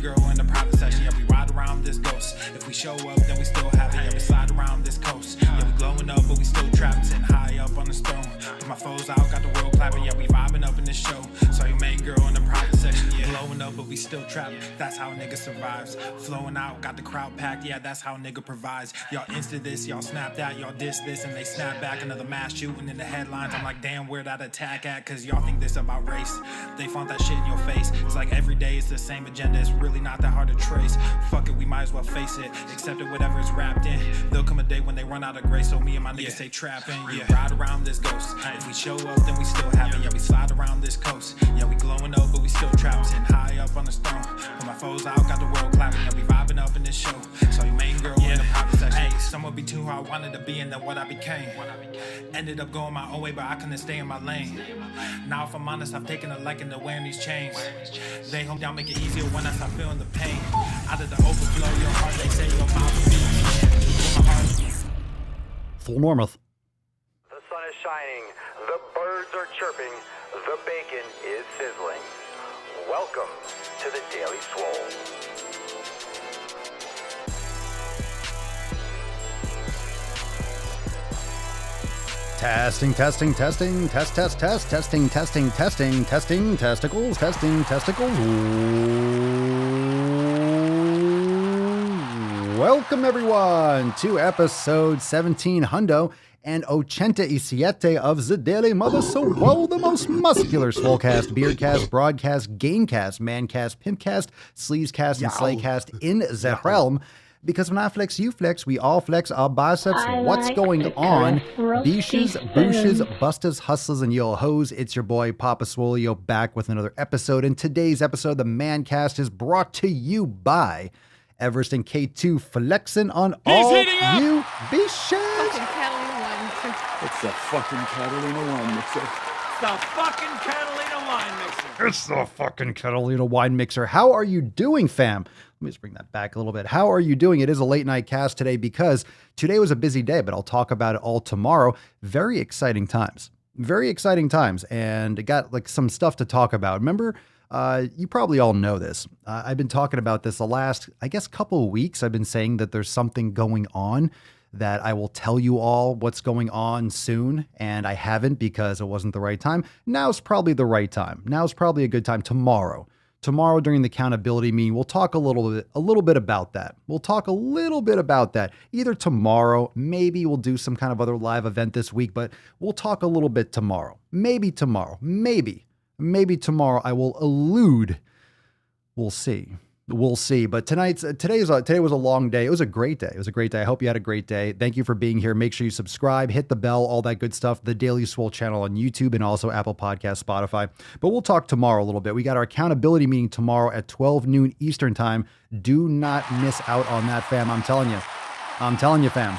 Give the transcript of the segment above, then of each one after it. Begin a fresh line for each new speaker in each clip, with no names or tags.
girl in the private section. Yeah, we ride around this ghost. If we show up, then we still have it. Yeah, we slide around this coast. Yeah, we glowing up, but we still trapped, sitting high up on the stone. With my foes out, got the world clapping. Yeah, we vibing up in this show. So your main girl in the private section. Yeah, glowing up, but we still trapped. That's how a nigga survives. Flowing out, got the crowd packed. Yeah, that's how a nigga provides. Y'all insta this, y'all snap that, y'all diss this, and they snap back. Another mass shooting in the headlines. I'm like, damn, where that attack at? Cause y'all think this about race. They font that shit in your face. It's like every day it's the same agenda. It's really not that hard to trace. Fuck it, we might as well face it. Accept it, whatever it's wrapped in. There'll come a day when they run out of grace. So me and my niggas stay trapping. Yeah, ride around this ghost. If we show up, then we still have it. Yeah, we slide around this coast. Yeah, we glowing up, but we still trapped, sitting high up on the stone. When my foes out, got the world clapping. Yeah, we vibing up in this show. So your main girl in the private section. Hey, someone be too who I wanted to be and then what I became. Ended up going my own way, but I couldn't stay in my lane. Now if I'm honest, I've taken a liking to wearing these chains. They hold down, make it easier when I stop feeling the pain. Out of the overflow, your heart, they say your mouth beats.
Swolenormous.
The sun is shining, the birds are chirping, the bacon is sizzling. Welcome to the Daily Swole.
Testing, testing, testing, testicles, testicles. Welcome everyone to episode 17 Hundo and 87 of the Daily Mother Swole, the most muscular Swolecast, Beardcast, Broadcast, Gamecast, Mancast, Pimpcast, Sleevescast, and Slaycast in the realm. Because when I flex, you flex, we all flex our biceps. What's going on? Beaches, booshes, busters, hustlers, and yo hoes. It's your boy, Papa Swolio, back with another episode. In today's episode, the Mancast is brought to you by Everest and K2 flexing on all you beaches.
Fucking Catalina wine mixer.
It's the fucking Catalina wine mixer.
The fucking Catalina wine mixer.
It's the fucking Catalina wine mixer. How are you doing, fam? Let me just bring that back a little bit. How are you doing? It is a late night cast today because today was a busy day, but I'll talk about it all tomorrow. Very exciting times. Very exciting times. And I got like some stuff to talk about. Remember, you probably all know this. I've been talking about this the last, I guess, couple of weeks. I've been saying that there's something going on that I will tell you all what's going on soon. And I haven't because it wasn't the right time. Now's probably the right time. Now's probably a good time. Tomorrow during the accountability meeting, we'll talk a little bit about that. Either tomorrow, maybe we'll do some kind of other live event this week, but we'll talk a little bit tomorrow. Maybe tomorrow. Maybe tomorrow I will allude. We'll see. But today was a long day. It was a great day. I hope you had a great day. Thank you for being here. Make sure you subscribe, hit the bell, all that good stuff. The Daily Swole channel on YouTube and also Apple Podcasts, Spotify. But we'll talk tomorrow a little bit. We got our accountability meeting tomorrow at 12 noon Eastern time. Do not miss out on that, fam. I'm telling you, fam.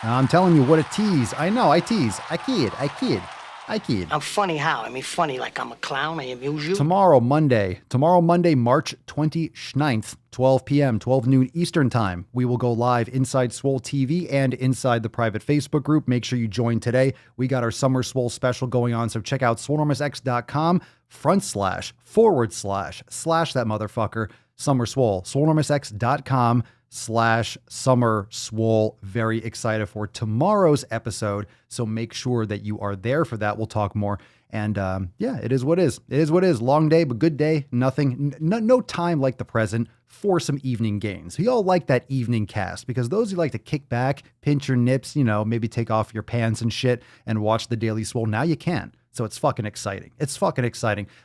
I'm telling you what a tease. I know, I tease. I kid.
I'm funny how? I mean, funny like I'm a clown. I amuse you.
Tomorrow, Monday, March 29th, 12 p.m., 12 noon Eastern time, we will go live inside Swole TV and inside the private Facebook group. Make sure you join today. We got our Summer Swole special going on, so check out Swolenormousx.com// that motherfucker, Summer Swole. Swolenormousx.com/Summer Swole. Very excited for tomorrow's episode. So make sure that you are there for that. We'll talk more. And yeah, it is what it is. It is what it is. Long day, but good day. No time like the present for some evening gains. We all like that evening cast because those who like to kick back, pinch your nips, maybe take off your pants and shit and watch the Daily Swole. Now you can. So it's fucking exciting.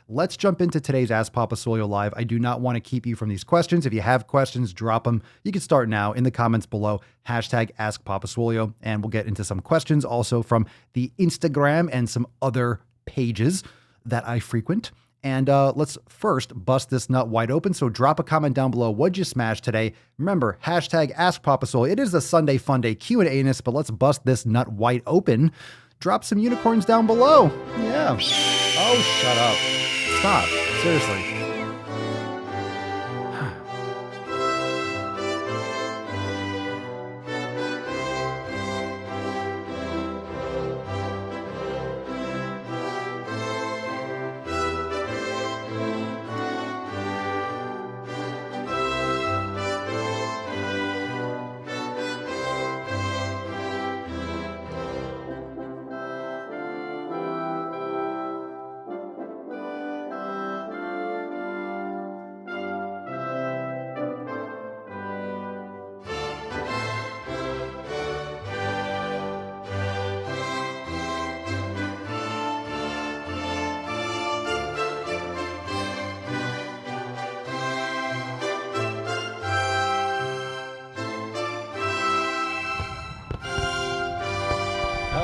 Let's jump into today's Ask Papa Swolio Live. I do not want to keep you from these questions. If you have questions, drop them. You can start now in the comments below. #Ask Papa Swolio. And we'll get into some questions also from the Instagram and some other pages that I frequent. And let's first bust this nut wide open. So drop a comment down below. What'd you smash today? Remember, #Ask Papa Swolio. It is a Sunday fun day Q&A-ness, but let's bust this nut wide open. Drop some unicorns down below. Yeah. Oh, shut up. Stop. Seriously.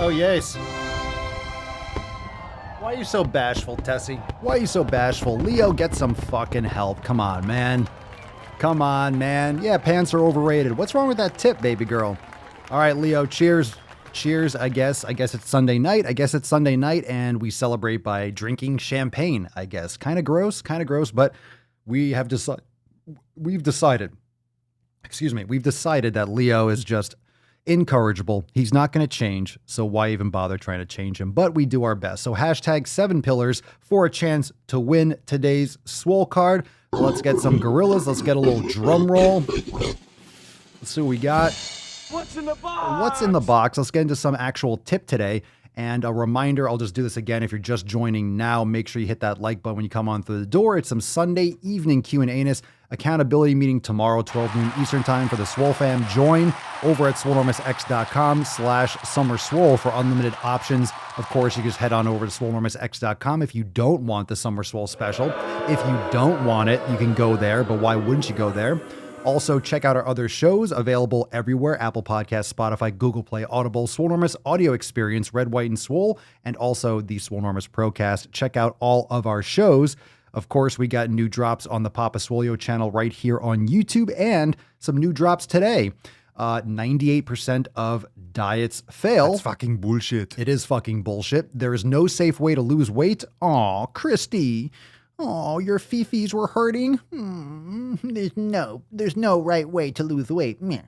Oh, yes. Why are you so bashful, Tessie? Why are you so bashful? Leo, get some fucking help. Come on, man. Come on, man. Yeah, pants are overrated. What's wrong with that tip, baby girl? All right, Leo, cheers. Cheers, I guess. I guess it's Sunday night. And we celebrate by drinking champagne, I guess. Kind of gross, but we've decided that Leo is just incorrigible. He's not going to change, so why even bother trying to change him? But we do our best. So hashtag 7 pillars for a chance to win today's Swole Card. Let's get some gorillas. Let's get a little drum roll. Let's see what we got.
What's in the box?
What's in the box? Let's get into some actual tip today. And a reminder, I'll just do this again. If you're just joining now, make sure you hit that like button when you come on through the door. It's some Sunday evening Q&A-ness accountability meeting tomorrow, 12 noon Eastern time for the Swole fam. Join over at swolenormousx.com/summerswole for unlimited options. Of course, you can just head on over to swolenormousx.com if you don't want the Summer Swole special. If you don't want it, you can go there, but why wouldn't you go there? Also, check out our other shows available everywhere: Apple Podcasts, Spotify, Google Play, Audible, Swolenormous Audio Experience, Red, White, and Swole, and also the Swolenormous Procast. Check out all of our shows. Of course, we got new drops on the Papa Swolio channel right here on YouTube, and some new drops today. 98% of diets fail.
That's fucking bullshit.
It is fucking bullshit. There is no safe way to lose weight. Aw, Christy. Oh, your fifis were hurting? There's no right way to lose weight. Meh.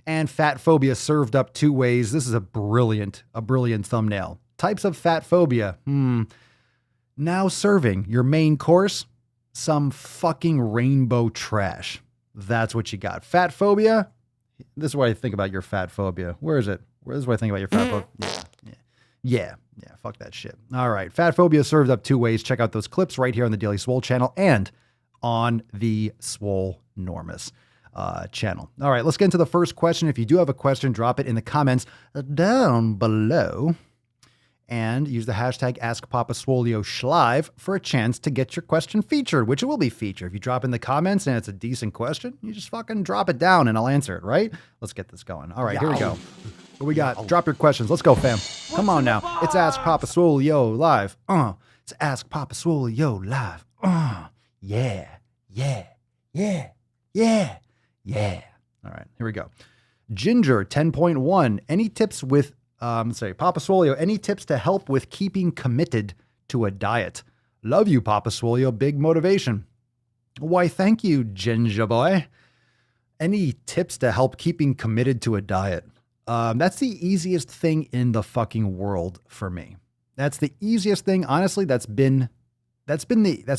And fat phobia served up 2 ways. This is a brilliant thumbnail. Types of fat phobia. Now serving your main course, some fucking rainbow trash. That's what you got. Fat phobia. This is what I think about your fat phobia. Where is it? This is what I think about your fat phobia. Yeah, fuck that shit. All right. Fat phobia served up 2 ways. Check out those clips right here on the Daily Swole channel and on the Swolenormous channel. All right, let's get into the first question. If you do have a question, drop it in the comments down below and use the hashtag AskPapaSwolioSchlive for a chance to get your question featured, which it will be featured. If you drop in the comments and it's a decent question, you just fucking drop it down and I'll answer it, right? Let's get this going. All right, here we go. What we got? Drop your questions. Let's go, fam. Come on now. It's Ask Papa Swolio live. It's Ask Papa Swolio live. Yeah. All right, here we go. Ginger 10.1. Any tips with, Papa Swolio, any tips to help with keeping committed to a diet? Love you, Papa Swolio. Big motivation. Why, thank you, Ginger boy. Any tips to help keeping committed to a diet? That's the easiest thing in the fucking world for me. That's the easiest thing. Honestly, that's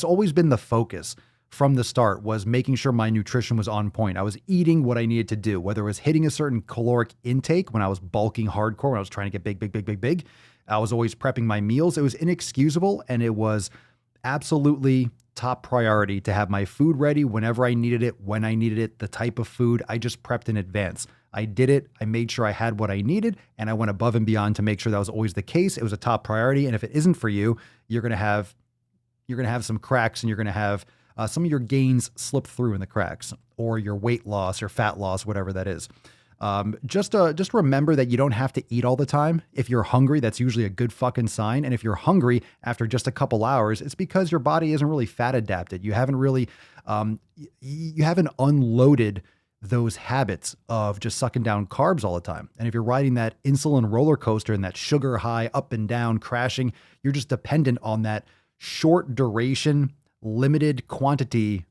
always been the focus from the start, was making sure my nutrition was on point. I was eating what I needed to do, whether it was hitting a certain caloric intake when I was bulking hardcore, when I was trying to get big. I was always prepping my meals. It was inexcusable, and it was absolutely top priority to have my food ready whenever I needed it, when I needed it, the type of food. I just prepped in advance. I did it. I made sure I had what I needed, and I went above and beyond to make sure that was always the case. It was a top priority. And if it isn't for you, you're going to have some cracks, and you're going to have some of your gains slip through in the cracks, or your weight loss or fat loss, whatever that is. Just remember that you don't have to eat all the time. If you're hungry, that's usually a good fucking sign. And if you're hungry after just a couple hours, it's because your body isn't really fat adapted. You haven't really, you haven't unloaded those habits of just sucking down carbs all the time. And if you're riding that insulin roller coaster and that sugar high up and down crashing, you're just dependent on that short duration, limited quantity,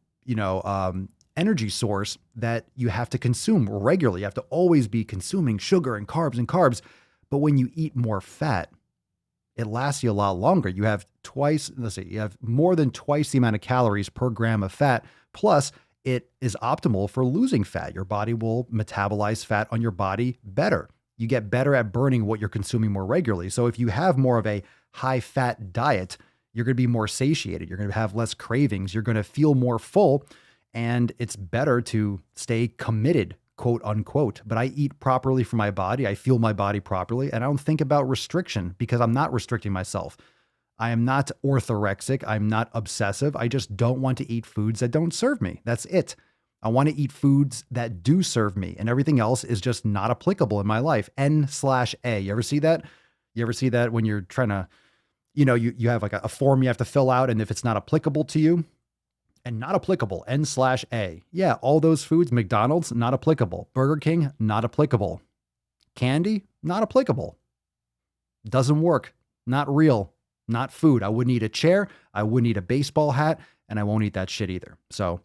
energy source that you have to consume regularly. You have to always be consuming sugar and carbs. But when you eat more fat, it lasts you a lot longer. You have more than twice the amount of calories per gram of fat. Plus, it is optimal for losing fat. Your body will metabolize fat on your body better. You get better at burning what you're consuming more regularly. So if you have more of a high fat diet, you're going to be more satiated. You're going to have less cravings. You're going to feel more full. And it's better to stay committed, quote unquote. But I eat properly for my body. I fuel my body properly. And I don't think about restriction, because I'm not restricting myself. I am not orthorexic. I'm not obsessive. I just don't want to eat foods that don't serve me. That's it. I want to eat foods that do serve me, and everything else is just not applicable in my life. N/A. You ever see that? You ever see that when you're trying to, you have like a form you have to fill out, and if it's not applicable to you, and not applicable, N/A. Yeah, all those foods, McDonald's, not applicable. Burger King, not applicable. Candy, not applicable. Doesn't work. Not real. Not food. I wouldn't eat a chair. I wouldn't eat a baseball hat, and I won't eat that shit either. So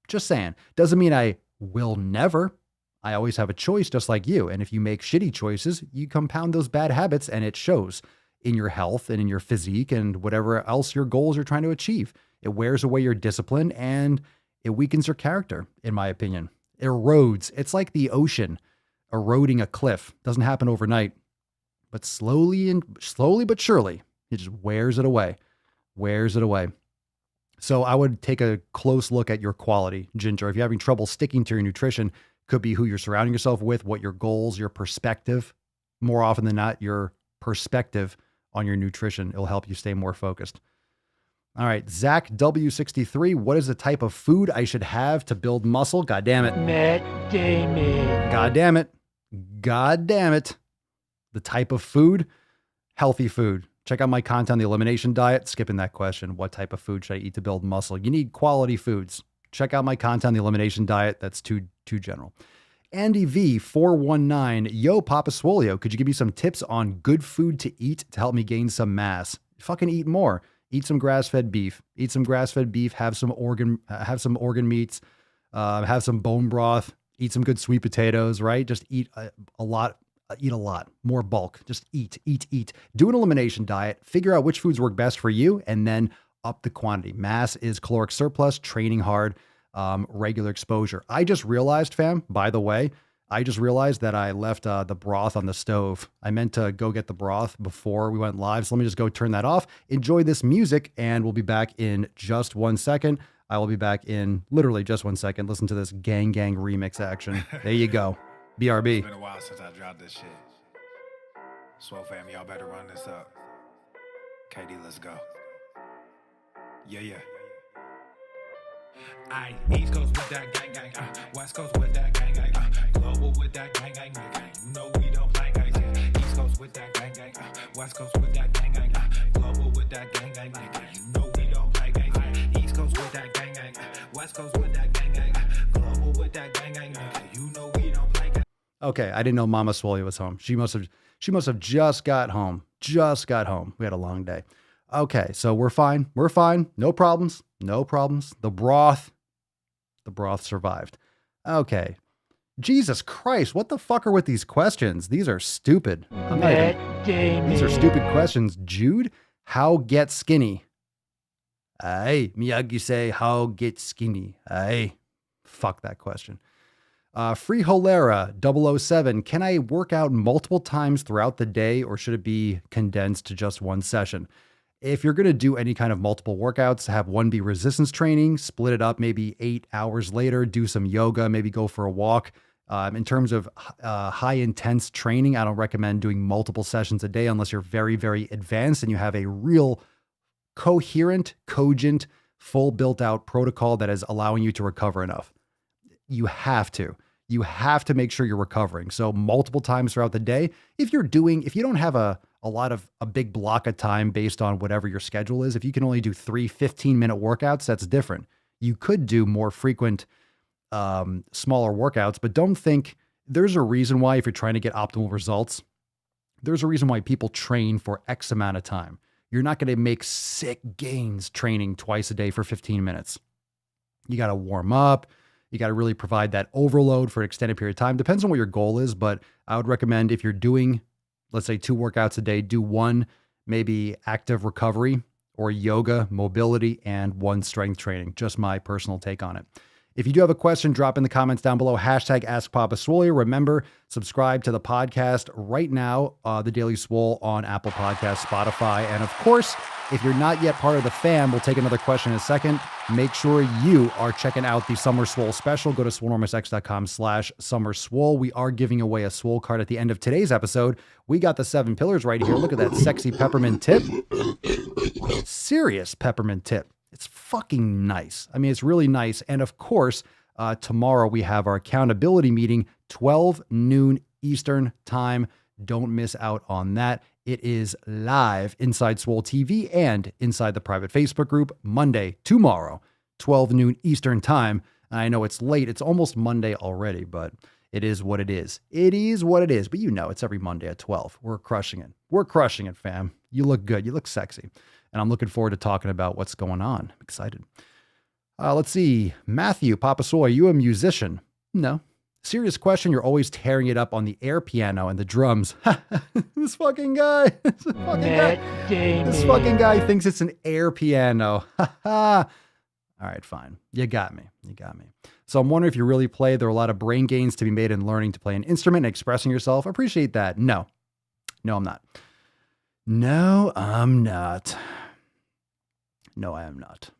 just saying. Doesn't mean I will never. I always have a choice just like you. And if you make shitty choices, you compound those bad habits, and it shows in your health and in your physique and whatever else your goals you're trying to achieve. It wears away your discipline and it weakens your character, in my opinion. It erodes. It's like the ocean eroding a cliff. Doesn't happen overnight, but slowly but surely, it just wears it away. So I would take a close look at your quality, Ginger. If you're having trouble sticking to your nutrition, could be who you're surrounding yourself with, what your goals, your perspective, more often than not, your perspective on your nutrition. It'll help you stay more focused. All right, Zach W63, what is the type of food I should have to build muscle? God damn it.
Matt Damon.
God damn it. The type of food, healthy food. Check out my content on the elimination diet. Skipping that question. What type of food should I eat to build muscle? You need quality foods. Check out my content on the elimination diet. That's too general. Andy V 419, yo, Papa Swolio, could you give me some tips on good food to eat to help me gain some mass? Fucking eat more. Eat some grass-fed beef. Have some organ meats. Have some bone broth. Eat some good sweet potatoes. Right? Just eat a lot. Eat a lot. More bulk. Just eat. Do an elimination diet. Figure out which foods work best for you, and then up the quantity. Mass is caloric surplus. Training hard. Regular exposure. I just realized, fam. By the way. That I left the broth on the stove. I meant to go get the broth before we went live. So let me just go turn that off. Enjoy this music, and we'll be back in just 1 second. I will be back in literally just 1 second. Listen to this gang remix action. There you go. BRB.
It's been a while since I dropped this shit. Swole fam, y'all better run this up. KD, let's go. Yeah. I East Coast with that gang, West Coast with that gang, global with that gang, you know we don't play guys, yeah. East Coast with that gang, West Coast with that gang, global with that gang, you know we don't play guys, yeah. East Coast with that gang, West Coast with that gang, global with that gang, you know we don't play guys.
Okay, I didn't know Mama Swolio was home. She must have just got home. We had a long day. Okay, so we're fine. No problems. The broth survived. Okay. Jesus Christ, what the fuck are with these questions? These are stupid. These are stupid questions. Jude, how get skinny? Aye, Miyagi say, how get skinny? Aye. Fuck that question. Free Holera 007, can I work out multiple times throughout the day, or should it be condensed to just one session? If you're going to do any kind of multiple workouts, have one be resistance training, split it up maybe 8 hours later, do some yoga, maybe go for a walk. In terms of high intense training, I don't recommend doing multiple sessions a day unless you're very, very advanced and you have a real coherent, cogent, full built out protocol that is allowing you to recover enough. You have to make sure you're recovering. So multiple times throughout the day, if you don't have a big block of time based on whatever your schedule is, if you can only do 3 15-minute workouts, that's different. You could do more frequent, smaller workouts, but don't think there's a reason why, if you're trying to get optimal results, there's a reason why people train for X amount of time. You're not going to make sick gains training twice a day for 15 minutes. You got to warm up. You got to really provide that overload for an extended period of time. Depends on what your goal is, but I would recommend, if you're doing, let's say, 2 workouts a day, do 1 maybe active recovery or yoga, mobility, and 1 strength training. Just my personal take on it. If you do have a question, drop in the comments down below. #AskPapaSwolio. Remember, subscribe to the podcast right now, The Daily Swole on Apple Podcasts, Spotify. And of course, if you're not yet part of the fam, we'll take another question in a second. Make sure you are checking out the Summer Swole special. Go to Swolenormousx.com/SummerSwole. We are giving away a Swole card at the end of today's episode. We got the 7 pillars right here. Look at that sexy peppermint tip. Serious peppermint tip. It's fucking nice. I mean, it's really nice. And of course, tomorrow we have our accountability meeting, 12 noon Eastern time. Don't miss out on that. It is live inside Swole TV and inside the private Facebook group Monday, tomorrow, 12 noon Eastern time. And I know it's late. It's almost Monday already, but it is what it is. It is what it is. But you know, it's every Monday at 12. We're crushing it. We're crushing it, fam. You look good. You look sexy. And I'm looking forward to talking about what's going on. I'm excited. Let's see. Matthew, Papa Soy, you a musician? No. Serious question. You're always tearing it up on the air piano and the drums. This fucking guy. This fucking guy thinks it's an air piano. All right, fine. You got me. You got me. So I'm wondering if you really play. There are a lot of brain gains to be made in learning to play an instrument and expressing yourself. I appreciate that. No. No, I'm not. No, I'm not. No, I am not.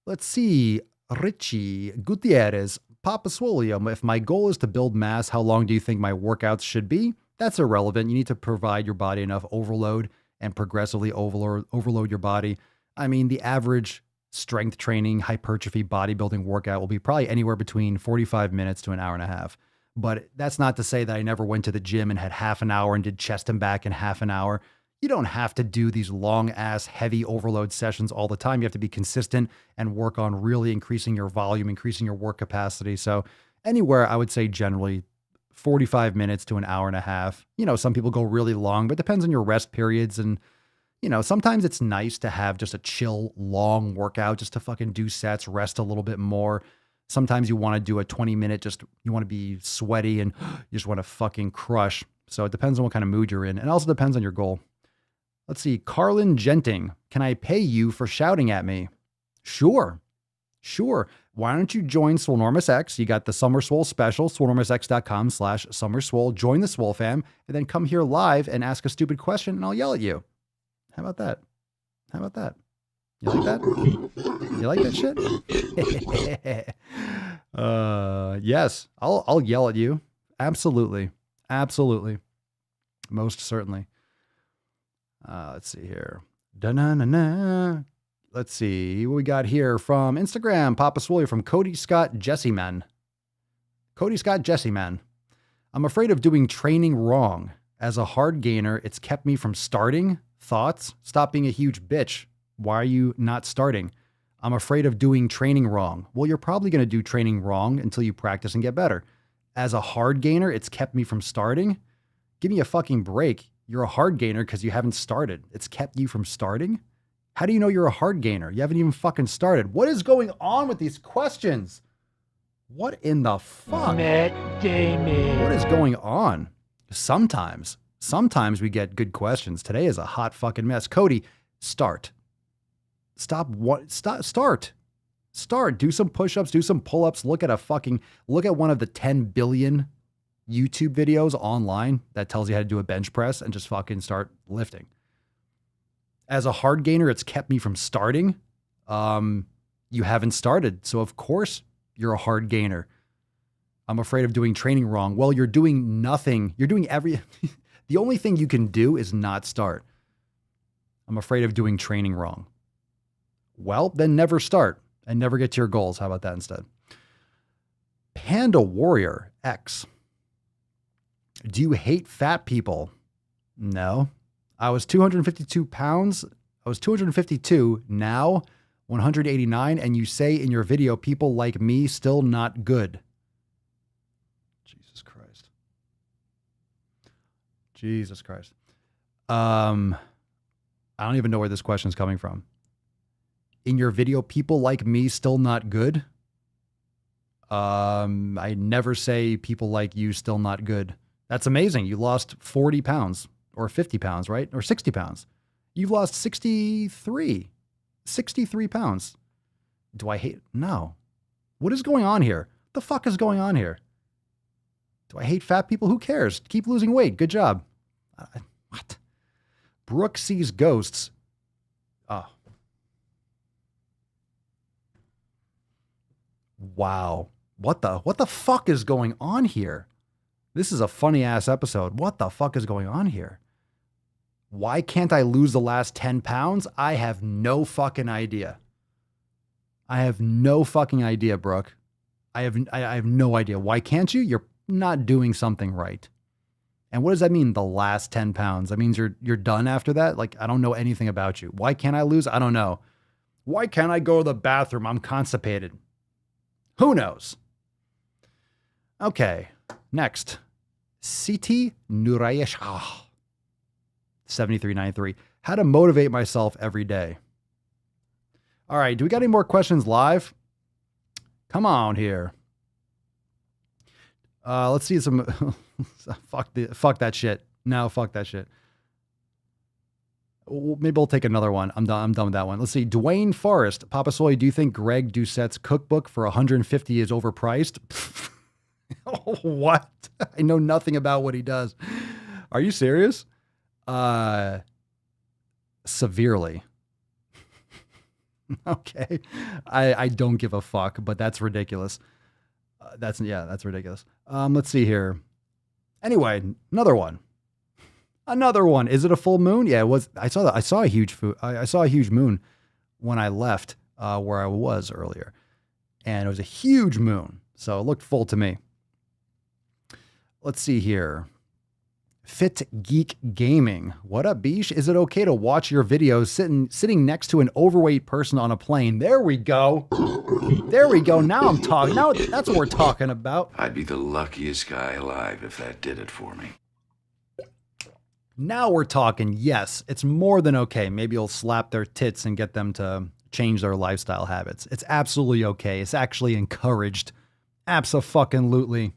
Let's see. Richie Gutierrez, Papa Swolio. If my goal is to build mass, how long do you think my workouts should be? That's irrelevant. You need to provide your body enough overload and progressively overload your body. I mean, the average strength training, hypertrophy, bodybuilding workout will be probably anywhere between 45 minutes to an hour and a half. But that's not to say that I never went to the gym and had half an hour and did chest and back in half an hour. You don't have to do these long ass heavy overload sessions all the time. You have to be consistent and work on really increasing your volume, increasing your work capacity. So anywhere, I would say generally 45 minutes to an hour and a half. You know, some people go really long, but it depends on your rest periods. And, you know, sometimes it's nice to have just a chill, long workout, just to fucking do sets, rest a little bit more. Sometimes you want to do a 20-minute, just you want to be sweaty and you just want to fucking crush. So it depends on what kind of mood you're in. And it also depends on your goal. Let's see. Carlin Genting. Can I pay you for shouting at me? Sure. Sure. Why don't you join Swolenormous X? You got the Summer Swole special, swolenormousx.com/summerswole. Join the Swole fam and then come here live and ask a stupid question and I'll yell at you. How about that? How about that? You like that? You like that shit? Yes, I'll yell at you. Absolutely. Absolutely. Most certainly. Let's see here. Da-na-na-na. Let's see what we got here from Instagram. Papa Swolio from Cody Scott Jesse Man. Cody Scott Jesse Man. I'm afraid of doing training wrong. As a hard gainer, it's kept me from starting. Thoughts? Stop being a huge bitch. Why are you not starting? I'm afraid of doing training wrong. Well, you're probably going to do training wrong until you practice and get better. As a hard gainer, it's kept me from starting. Give me a fucking break. You're a hard gainer because you haven't started. It's kept you from starting? How do you know you're a hard gainer? You haven't even fucking started. What is going on with these questions? What in the fuck? Matt Damon. What is going on? Sometimes we get good questions. Today is a hot fucking mess. Cody, start. Start. Do some push-ups, do some pull-ups. Look at one of the 10 billion YouTube videos online that tells you how to do a bench press and just fucking start lifting. As a hard gainer, it's kept me from starting. You haven't started. So of course you're a hard gainer. I'm afraid of doing training wrong. Well, you're doing nothing. You're doing the only thing you can do is not start. I'm afraid of doing training wrong. Well, then never start and never get to your goals. How about that instead? Panda Warrior X. Do you hate fat people? No. I was 252 pounds. I was 252, now 189. And you say in your video, people like me still not good. Jesus Christ. Jesus Christ. I don't even know where this question is coming from. In your video, people like me still not good. I never say people like you still not good. That's amazing. You lost 40 pounds or 50 pounds, right? Or 60 pounds. You've lost 63 pounds. Do I hate? No. What is going on here? The fuck is going on here? Do I hate fat people? Who cares? Keep losing weight. Good job. What? Brooke sees ghosts. Oh. Wow. What the fuck is going on here? This is a funny ass episode. What the fuck is going on here? Why can't I lose the last 10 pounds? I have no fucking idea. I have no fucking idea, Brooke. I have no idea. Why can't you? You're not doing something right. And what does that mean? The last 10 pounds? That means you're done after that? Like, I don't know anything about you. Why can't I lose? I don't know. Why can't I go to the bathroom? I'm constipated. Who knows? Okay. Next. Siti Nurayesh. 7393. How to motivate myself every day. All right. Do we got any more questions live? Come on here. Let's see some. Fuck that shit. No, fuck that shit. Maybe we'll take another one. I'm done with that one. Let's see. Dwayne Forrest, Papa Swole, do you think Greg Doucette's cookbook for $150 is overpriced? What? I know nothing about what he does. Are you serious? Severely. Okay. I don't give a fuck, but that's ridiculous. That's ridiculous. Let's see here. Anyway, another one. Is it a full moon? Yeah, it was. I saw a huge moon when I left where I was earlier, and it was a huge moon. So it looked full to me. Let's see here. Fit Geek Gaming. What up, Bish? Is it okay to watch your videos sitting next to an overweight person on a plane? There we go. There we go. Now I'm talking. Now that's what we're talking about.
I'd be the luckiest guy alive if that did it for me.
Now we're talking. Yes, it's more than okay. Maybe you'll slap their tits and get them to change their lifestyle habits. It's absolutely okay. It's actually encouraged. Abso-fucking-lutely.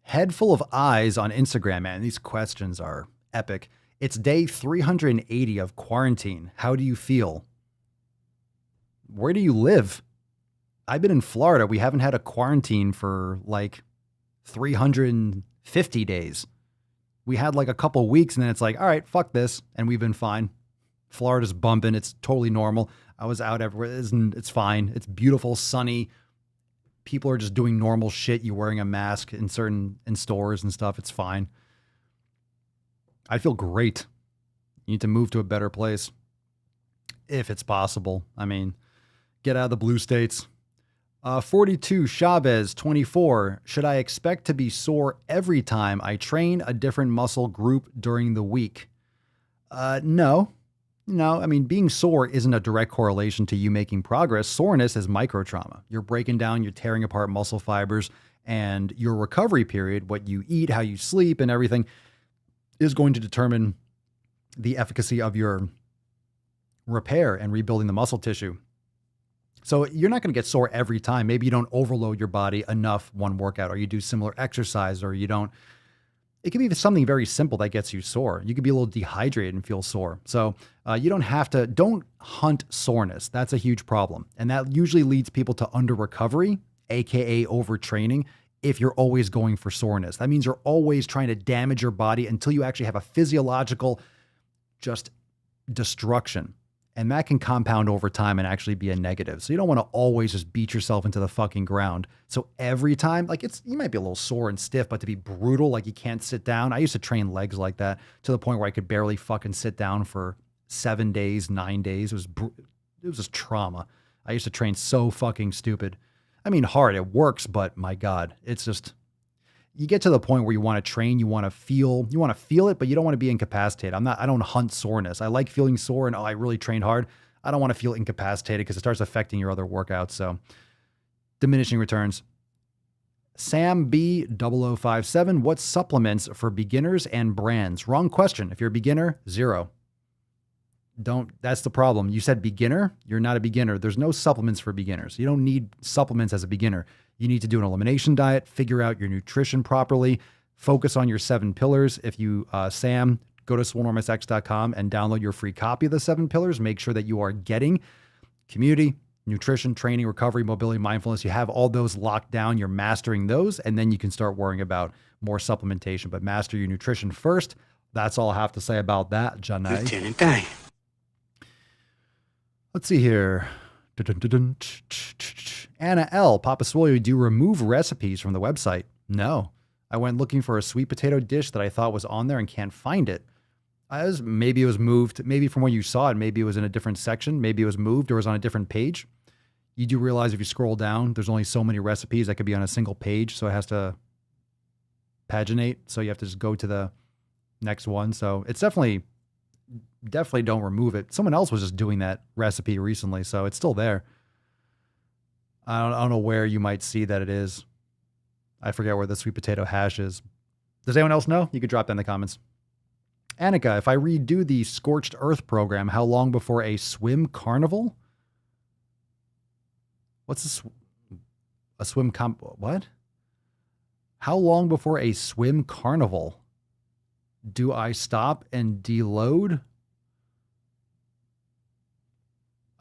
Head full of eyes on Instagram, man. These questions are epic. It's day 380 of quarantine. How do you feel? Where do you live? I've been in Florida. We haven't had a quarantine for like 350 days. We had like a couple weeks and then it's like, all right, fuck this. And we've been fine. Florida's bumping. It's totally normal. I was out everywhere. It's fine. It's beautiful, sunny. People are just doing normal shit. You wearing a mask in stores and stuff. It's fine. I feel great. You need to move to a better place. If it's possible. I mean, get out of the blue states. 42 Chavez 24. Should I expect to be sore every time I train a different muscle group during the week? No. No, I mean, being sore isn't a direct correlation to you making progress. Soreness is microtrauma. You're breaking down, you're tearing apart muscle fibers, and your recovery period, what you eat, how you sleep, and everything is going to determine the efficacy of your repair and rebuilding the muscle tissue. So you're not going to get sore every time. Maybe you don't overload your body enough one workout, or you do similar exercise, or you don't. It could be something very simple that gets you sore. You could be a little dehydrated and feel sore. So you don't hunt soreness. That's a huge problem. And that usually leads people to under recovery, AKA overtraining, if you're always going for soreness. That means you're always trying to damage your body until you actually have a physiological just destruction. And that can compound over time and actually be a negative. So you don't want to always just beat yourself into the fucking ground. So every time, like you might be a little sore and stiff, but to be brutal, like you can't sit down. I used to train legs like that to the point where I could barely fucking sit down for 7 days, 9 days. It was just trauma. I used to train so fucking stupid. I mean, hard, it works, but my God, it's just, you get to the point where you want to train, you want to feel it, but you don't want to be incapacitated. I don't hunt soreness. I like feeling sore and I really trained hard. I don't want to feel incapacitated because it starts affecting your other workouts. So diminishing returns. Sam B 0057. What supplements for beginners and brands? Wrong question. If you're a beginner, zero. That's the problem. You said beginner. You're not a beginner. There's no supplements for beginners. You don't need supplements as a beginner. You need to do an elimination diet, figure out your nutrition properly, focus on your 7 pillars. If you, Sam, go to Swolenormousx.com and download your free copy of the 7 pillars. Make sure that you are getting community, nutrition, training, recovery, mobility, mindfulness. You have all those locked down. You're mastering those, and then you can start worrying about more supplementation. But master your nutrition first. That's all I have to say about that, Janai.
Lieutenant Dan.
Let's see here. Anna L. Papa Swolio, do you remove recipes from the website? No. I went looking for a sweet potato dish that I thought was on there and can't find it. Maybe it was moved. Maybe from when you saw it, maybe it was in a different section. Maybe it was moved or was on a different page. You do realize if you scroll down, there's only so many recipes that could be on a single page. So it has to paginate. So you have to just go to the next one. So it's definitely don't remove it. Someone else was just doing that recipe recently, so it's still there. I don't know where you might see that it is. I forget where the sweet potato hash is. Does anyone else know? You could drop that in the comments. Annika, if I redo the Scorched Earth program, how long before a swim carnival? What's a swim what? How long before a swim carnival? Do I stop and deload?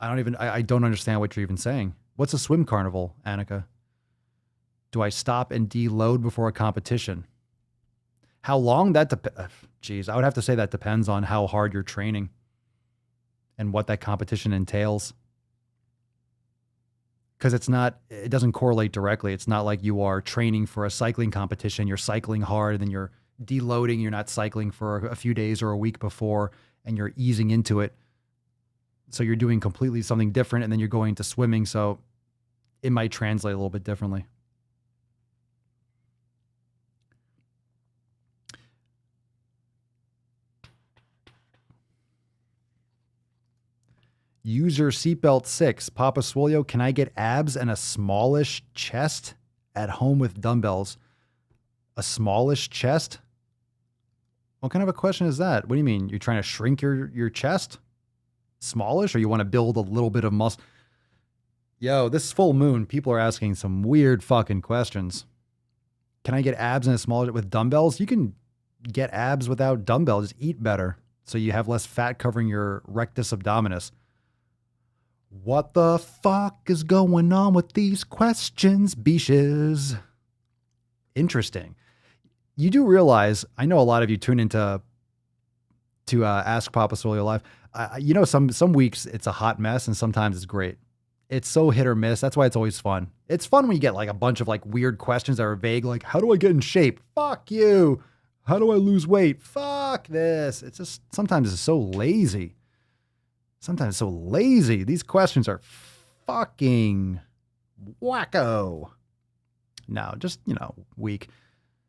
I don't understand what you're even saying. What's a swim carnival, Annika? Do I stop and deload before a competition? How long? Geez, I would have to say that depends on how hard you're training and what that competition entails. Because it doesn't correlate directly. It's not like you are training for a cycling competition. You're cycling hard and then you're deloading. You're not cycling for a few days or a week before and you're easing into it. So you're doing completely something different and then you're going to swimming. So it might translate a little bit differently. User seatbelt 6, Papa Swolio, can I get abs and a smallish chest at home with dumbbells? A smallish chest? What kind of a question is that? What do you mean? You're trying to shrink your chest? Smallish, or you want to build a little bit of muscle? Yo, this full moon, people are asking some weird fucking questions. Can I get abs and a smallish with dumbbells? You can get abs without dumbbells. Just eat better so you have less fat covering your rectus abdominis. What the fuck is going on with these questions, beaches? Interesting. You do realize, I know a lot of you tune into Ask Papa Swolio Live. You know, some weeks it's a hot mess and sometimes it's great. It's so hit or miss. That's why it's always fun. It's fun when you get like a bunch of like weird questions that are vague, like, how do I get in shape? Fuck you. How do I lose weight? Fuck this. It's just, sometimes it's so lazy. Sometimes so lazy. These questions are fucking wacko. No, just, weak.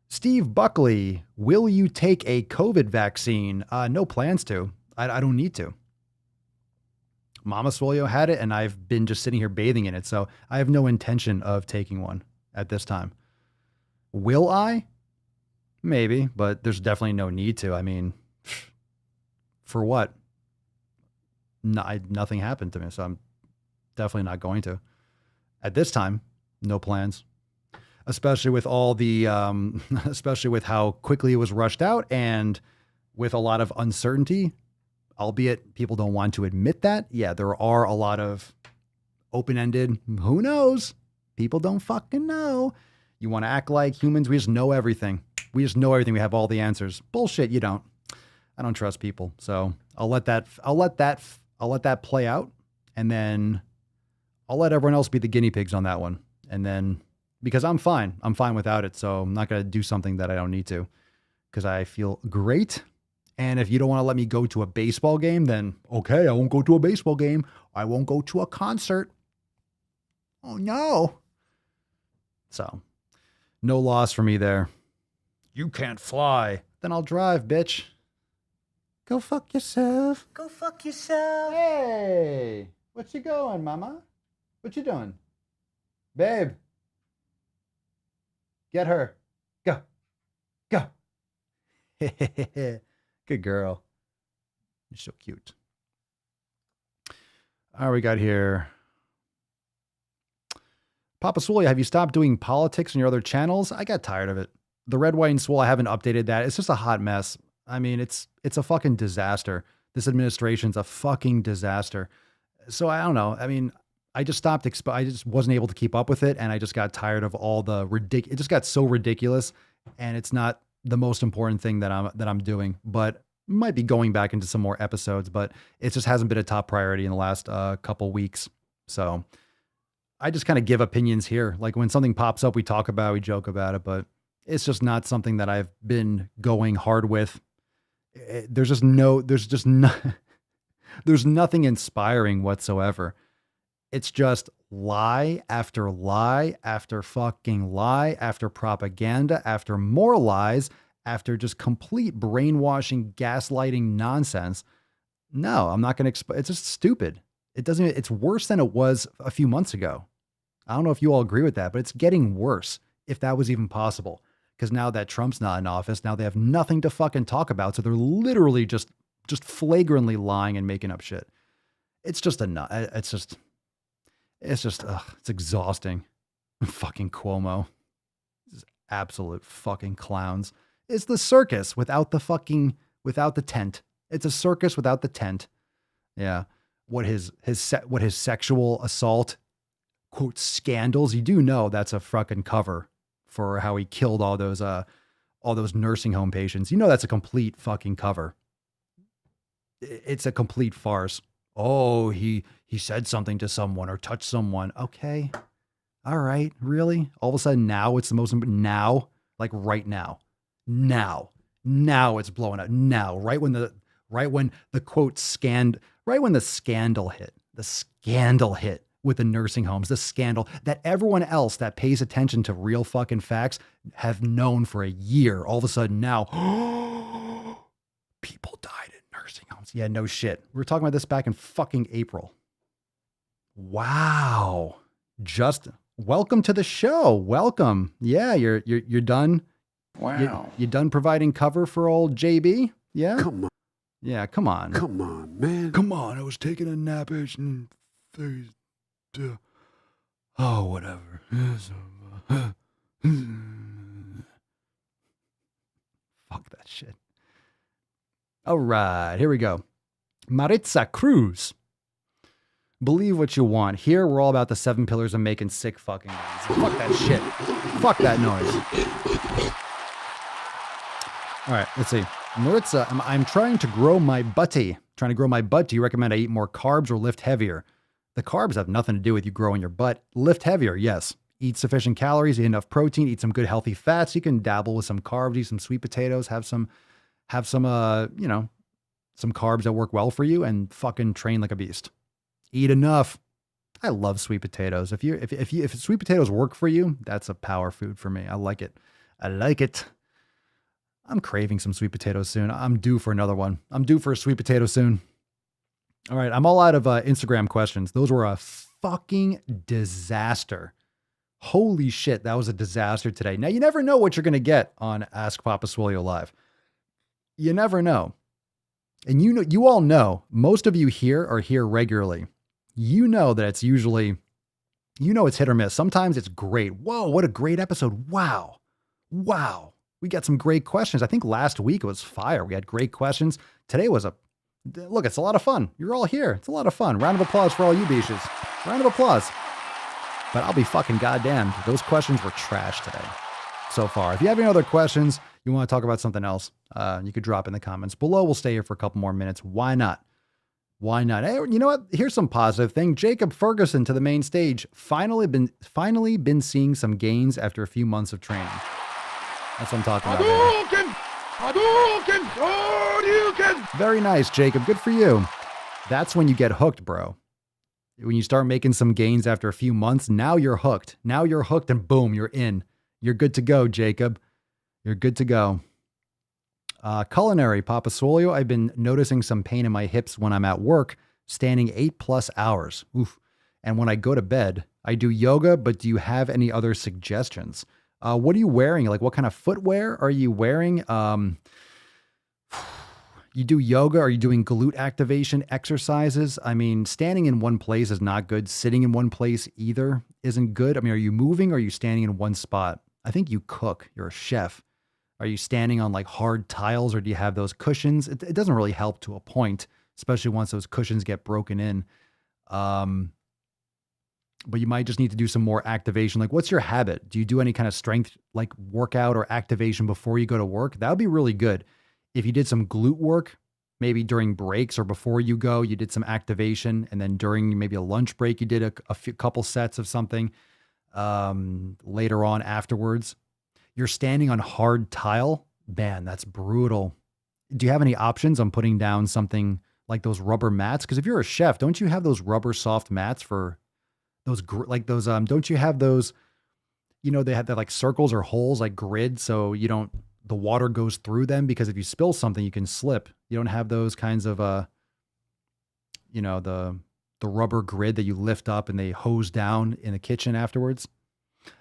Steve Buckley, will you take a COVID vaccine? No plans to. I don't need to. Mama Swolio had it, and I've been just sitting here bathing in it, so I have no intention of taking one at this time. Will I? Maybe, but there's definitely no need to. I mean, for what? Nothing happened to me, so I'm definitely not going to. At this time, no plans. Especially with all the, especially with how quickly it was rushed out and with a lot of uncertainty, albeit people don't want to admit that. Yeah, there are a lot of open-ended, who knows? People don't fucking know. You want to act like humans, we just know everything. We just know everything. We have all the answers. Bullshit, you don't. I don't trust people. So I'll let that play out, and then I'll let everyone else be the guinea pigs on that one. And then, because I'm fine without it. So I'm not going to do something that I don't need to, because I feel great. And if you don't want to let me go to a baseball game, then okay, I won't go to a baseball game. I won't go to a concert. Oh no. So no loss for me there. You can't fly. Then I'll drive, bitch. Go fuck yourself.
Go fuck yourself.
Hey, what you going, mama? What you doing? Babe. Get her. Go. Go. Good girl. You're so cute. All right, we got here. Papa Swole, have you stopped doing politics on your other channels? I got tired of it. The Red, White, and Swole, I haven't updated that. It's just a hot mess. I mean, it's a fucking disaster. This administration's a fucking disaster. So I don't know. I mean, I just stopped. I just wasn't able to keep up with it, and I just got tired of all the it just got so ridiculous, and it's not the most important thing that I'm doing. But might be going back into some more episodes, but it just hasn't been a top priority in the last couple weeks. So I just kind of give opinions here. Like when something pops up, we talk about, we joke about it, but it's just not something that I've been going hard with. There's nothing inspiring whatsoever. It's just lie after fucking lie after propaganda after more lies after just complete brainwashing, gaslighting nonsense. No, I'm not going to it's just stupid. It's worse than it was a few months ago. I don't know if you all agree with that, but it's getting worse, if that was even possible. Because now that Trump's not in office, now they have nothing to fucking talk about. So they're literally just flagrantly lying and making up shit. It's just it's exhausting. Fucking Cuomo. This is absolute fucking clowns. It's the circus without the tent. It's a circus without the tent. Yeah. What his sexual assault, quote, scandals. You do know that's a fucking cover for how he killed all those nursing home patients. You know, that's a complete fucking cover. It's a complete farce. Oh, he said something to someone or touched someone. Okay. All right. Really? All of a sudden now it's the most, now, like right now, now it's blowing up now, right when the quote right when the scandal hit with the nursing homes, the scandal that everyone else that pays attention to real fucking facts have known for a year. All of a sudden now, people died in nursing homes. Yeah, no shit. We were talking about this back in fucking April. Wow. Just welcome to the show. Welcome. Yeah, you're done.
Wow.
You done providing cover for old JB? Yeah.
Come on.
Yeah, come on.
Come on, man.
Come on, I was taking a nap and oh, whatever.
Fuck that shit. All right, here we go. Maritza Cruz. Believe what you want. Here, we're all about the 7 pillars of making sick fucking noise. Fuck that shit. Fuck that noise. All right, let's see. Maritza, I'm trying to grow my butty. Trying to grow my butt. Do you recommend I eat more carbs or lift heavier? The carbs have nothing to do with you growing your butt. Lift heavier, yes. Eat sufficient calories, eat enough protein, eat some good healthy fats. You can dabble with some carbs, eat some sweet potatoes, have some some carbs that work well for you, and fucking train like a beast. Eat enough. I love sweet potatoes. If sweet potatoes work for you, that's a power food for me. I like it. I'm craving some sweet potatoes soon. I'm due for another one. I'm due for a sweet potato soon. All right. I'm all out of Instagram questions. Those were a fucking disaster. Holy shit. That was a disaster today. Now, you never know what you're going to get on Ask Papa Swolio Live. You never know. And you all know, most of you here are here regularly. You know that it's usually, it's hit or miss. Sometimes it's great. Whoa, what a great episode. Wow. We got some great questions. I think last week it was fire. We had great questions. Today was it's a lot of fun. You're all here. It's a lot of fun. Round of applause for all you beaches. Round of applause. But I'll be fucking goddamned. Those questions were trash today so far. If you have any other questions, you want to talk about something else, you could drop in the comments below. We'll stay here for a couple more minutes. Why not? Hey, you know what? Here's some positive thing. Jacob Ferguson to the main stage. Finally been seeing some gains after a few months of training. That's what I'm talking about. Very nice, Jacob. Good for you. That's when you get hooked, bro. When you start making some gains after a few months, now you're hooked. And boom, you're in. You're good to go, Jacob. You're good to go. Culinary, Papa Swolio. I've been noticing some pain in my hips when I'm at work, standing 8+ hours. Oof. And when I go to bed, I do yoga, but do you have any other suggestions? What are you wearing? Like, what kind of footwear are you wearing? You do yoga? Are you doing glute activation exercises? I mean, standing in one place is not good. Sitting in one place either isn't good. I mean, are you moving or are you standing in one spot? I think you cook. You're a chef. Are you standing on like hard tiles or do you have those cushions? It doesn't really help to a point, especially once those cushions get broken in. But you might just need to do some more activation. Like, what's your habit? Do you do any kind of strength, like workout or activation before you go to work? That would be really good. If you did some glute work, maybe during breaks or before you go, you did some activation. And then during maybe a lunch break, you did a couple sets of something later on afterwards. You're standing on hard tile. Man, that's brutal. Do you have any options on putting down something like those rubber mats? Because if you're a chef, don't you have those rubber soft mats for like those, don't you have those, they have that like circles or holes, like grid. So the water goes through them because if you spill something, you can slip. You don't have those kinds of, the rubber grid that you lift up and they hose down in the kitchen afterwards.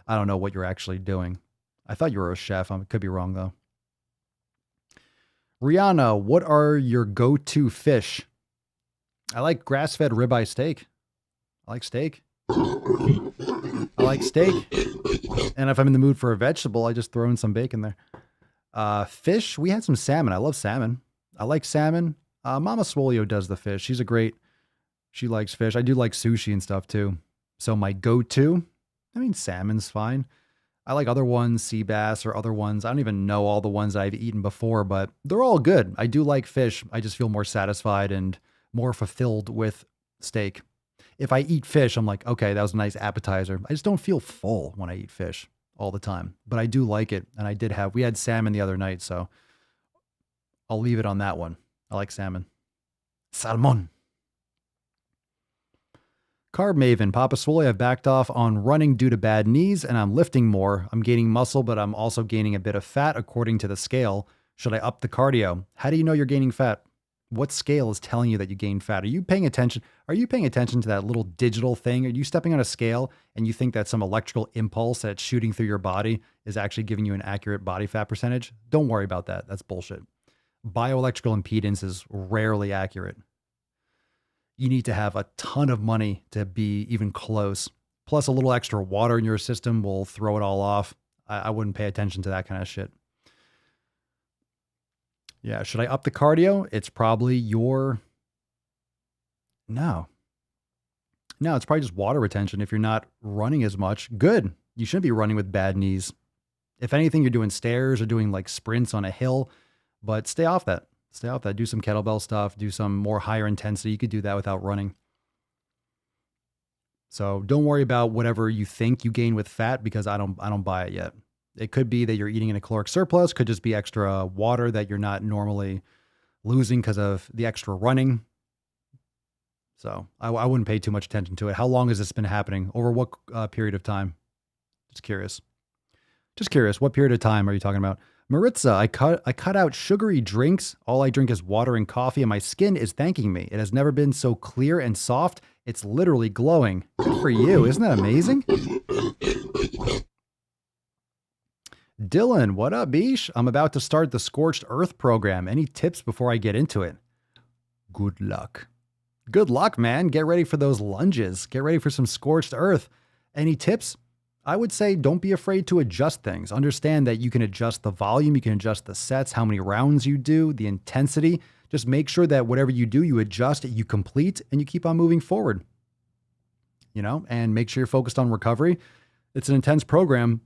I don't know what you're actually doing. I thought you were a chef. I could be wrong though. Rihanna, what are your go-to fish? I like grass-fed ribeye steak. I like steak. And if I'm in the mood for a vegetable, I just throw in some bacon there. Fish, we had some salmon. I love salmon. I like salmon. Mama Swolio does the fish. She likes fish. I do like sushi and stuff too. So my go-to, salmon's fine. I like other ones, sea bass or other ones. I don't even know all the ones I've eaten before, but they're all good. I do like fish. I just feel more satisfied and more fulfilled with steak. If I eat fish, I'm like, okay, that was a nice appetizer. I just don't feel full when I eat fish all the time, but I do like it. And we had salmon the other night, so I'll leave it on that one. I like salmon. Salmon. Carb Maven, Papa Swole, I've backed off on running due to bad knees and I'm lifting more. I'm gaining muscle, but I'm also gaining a bit of fat according to the scale. Should I up the cardio? How do you know you're gaining fat? What scale is telling you that you gain fat? Are you paying attention? Are you paying attention to that little digital thing? Are you stepping on a scale and you think that some electrical impulse that's shooting through your body is actually giving you an accurate body fat percentage? Don't worry about that. That's bullshit. Bioelectrical impedance is rarely accurate. You need to have a ton of money to be even close. Plus a little extra water in your system will throw it all off. I wouldn't pay attention to that kind of shit. Yeah, should I up the cardio? It's probably No, it's probably just water retention. If you're not running as much, good. You shouldn't be running with bad knees. If anything, you're doing stairs or doing like sprints on a hill, but stay off that. Do some kettlebell stuff, do some more higher intensity. You could do that without running. So don't worry about whatever you think you gain with fat because I don't buy it yet. It could be that you're eating in a caloric surplus, could just be extra water that you're not normally losing because of the extra running. So I wouldn't pay too much attention to it. How long has this been happening? Over what period of time? Just curious. What period of time are you talking about? Maritza, I cut out sugary drinks. All I drink is water and coffee, and my skin is thanking me. It has never been so clear and soft. It's literally glowing. Good for you. Isn't that amazing? Dylan, what up, Bish? I'm about to start the Scorched Earth program. Any tips before I get into it? Good luck. Good luck, man. Get ready for those lunges. Get ready for some Scorched Earth. Any tips? I would say don't be afraid to adjust things. Understand that you can adjust the volume, you can adjust the sets, how many rounds you do, the intensity. Just make sure that whatever you do, you adjust, you complete, and you keep on moving forward. And make sure you're focused on recovery. It's an intense program,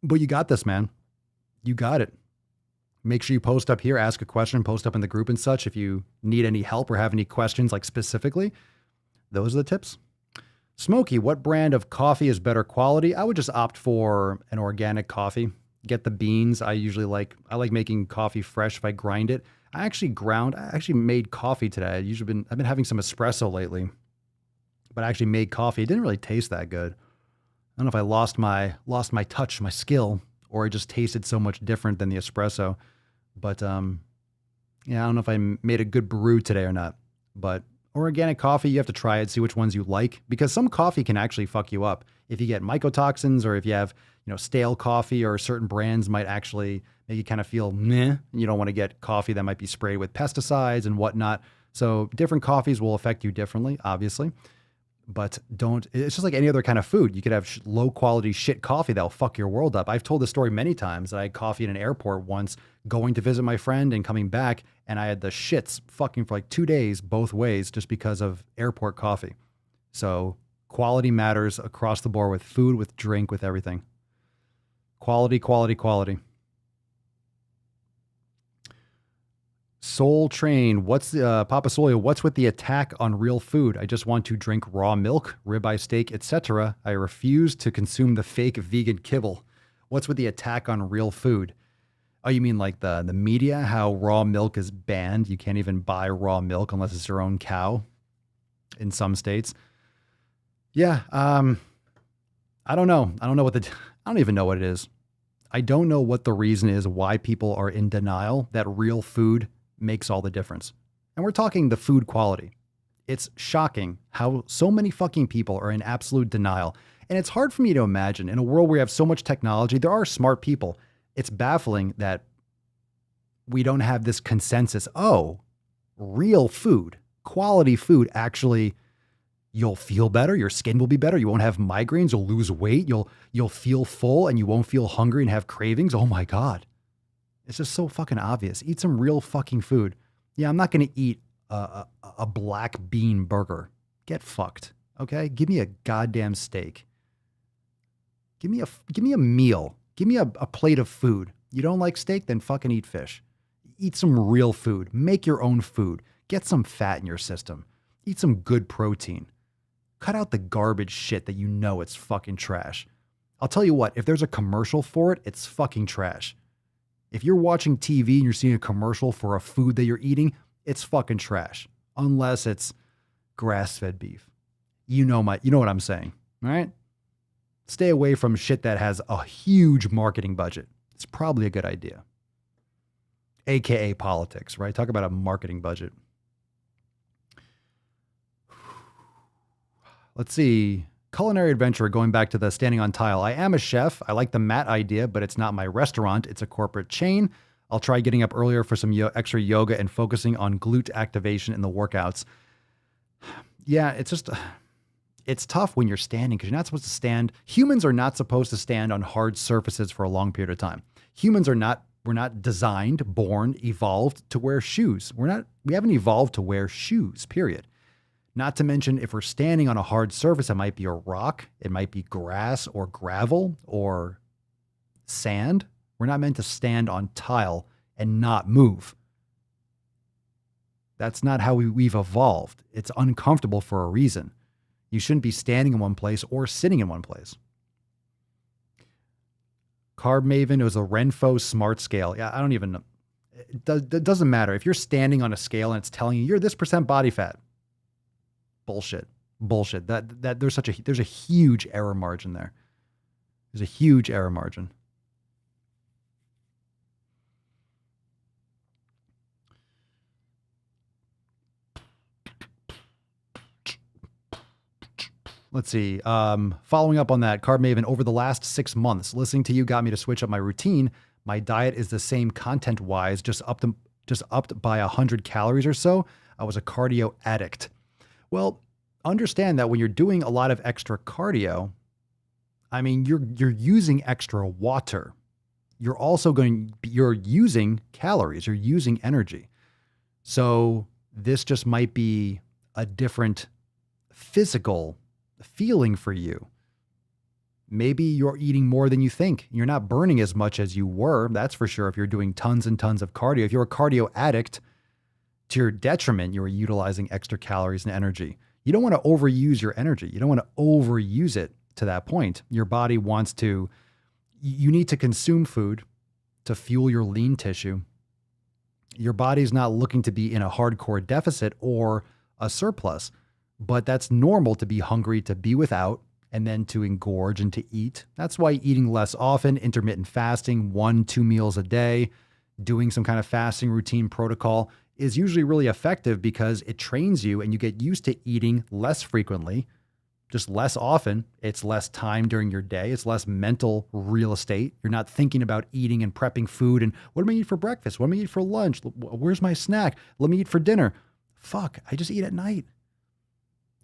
but you got this, man. You got it. Make sure you post up here, ask a question, post up in the group and such. If you need any help or have any questions, like specifically, those are the tips. Smokey, what brand of coffee is better quality? I would just opt for an organic coffee. Get the beans. I like making coffee fresh if I grind it. I actually made coffee today. I've been having some espresso lately, but I actually made coffee. It didn't really taste that good. I don't know if I lost my touch, my skill, or it just tasted so much different than the espresso. But I don't know if I made a good brew today or not. But organic coffee, you have to try it, see which ones you like, because some coffee can actually fuck you up. If you get mycotoxins or if you have, stale coffee, or certain brands might actually make you kind of feel meh. You don't want to get coffee that might be sprayed with pesticides and whatnot. So different coffees will affect you differently, obviously. But it's just like any other kind of food. You could have low quality shit coffee that'll fuck your world up. I've told this story many times that I had coffee in an airport once, going to visit my friend and coming back, and I had the shits fucking for like 2 days both ways just because of airport coffee. So quality matters across the board with food, with drink, with everything. Quality, quality, quality. Soul Train, Papa Swolio, what's with the attack on real food? I just want to drink raw milk, ribeye steak, etc. I refuse to consume the fake vegan kibble. What's with the attack on real food? Oh, you mean like the media, how raw milk is banned? You can't even buy raw milk unless it's your own cow in some states. Yeah. I don't know. I don't even know what it is. I don't know what the reason is why people are in denial that real food makes all the difference. And we're talking the food quality. It's shocking how so many fucking people are in absolute denial. And it's hard for me to imagine in a world where we have so much technology, there are smart people. It's baffling that we don't have this consensus. Oh, real food, quality food, actually, you'll feel better. Your skin will be better. You won't have migraines. You'll lose weight. You'll feel full and you won't feel hungry and have cravings. Oh my God. It's just so fucking obvious. Eat some real fucking food. Yeah, I'm not going to eat a black bean burger. Get fucked. Okay. Give me a goddamn steak. Give me a meal. Give me a plate of food. You don't like steak? Then fucking eat fish. Eat some real food. Make your own food. Get some fat in your system. Eat some good protein. Cut out the garbage shit that you know it's fucking trash. I'll tell you what, if there's a commercial for it, it's fucking trash. If you're watching TV and you're seeing a commercial for a food that you're eating, it's fucking trash. Unless it's grass-fed beef. You know what I'm saying, all right? Stay away from shit that has a huge marketing budget. It's probably a good idea. AKA politics, right? Talk about a marketing budget. Let's see. Culinary adventure, going back to the standing on tile. I am a chef. I like the mat idea, but it's not my restaurant. It's a corporate chain. I'll try getting up earlier for some extra yoga and focusing on glute activation in the workouts. Yeah, it's tough when you're standing because you're not supposed to stand. Humans are not supposed to stand on hard surfaces for a long period of time. We're not designed, born, evolved to wear shoes. We haven't evolved to wear shoes, period. Not to mention, if we're standing on a hard surface, it might be a rock, it might be grass or gravel or sand. We're not meant to stand on tile and not move. That's not how we've evolved. It's uncomfortable for a reason. You shouldn't be standing in one place or sitting in one place. Carb Maven, it was a Renfo Smart Scale. Yeah, I don't even know. It doesn't matter. If you're standing on a scale and it's telling you you're this % body fat, bullshit. That there's a huge error margin there. There's a huge error margin. Let's see. Following up on that, Carb Maven, over the last 6 months, listening to you got me to switch up my routine. My diet is the same content-wise, just upped by 100 calories or so. I was a cardio addict. Well, understand that when you're doing a lot of extra cardio, I mean, you're using extra water. You're using calories, you're using energy. So this just might be a different physical feeling for you. Maybe you're eating more than you think. You're not burning as much as you were. That's for sure. If you're doing tons and tons of cardio, if you're a cardio addict, to your detriment, you're utilizing extra calories and energy. You don't want to overuse your energy. You don't want to overuse it to that point. Your body you need to consume food to fuel your lean tissue. Your body's not looking to be in a hardcore deficit or a surplus. But that's normal to be hungry, to be without, and then to engorge and to eat. That's why eating less often, intermittent fasting, 1-2 meals a day, doing some kind of fasting routine protocol is usually really effective because it trains you and you get used to eating less frequently, just less often. It's less time during your day. It's less mental real estate. You're not thinking about eating and prepping food and what am I eat for breakfast? What am I eat for lunch? Where's my snack? Let me eat for dinner. Fuck, I just eat at night.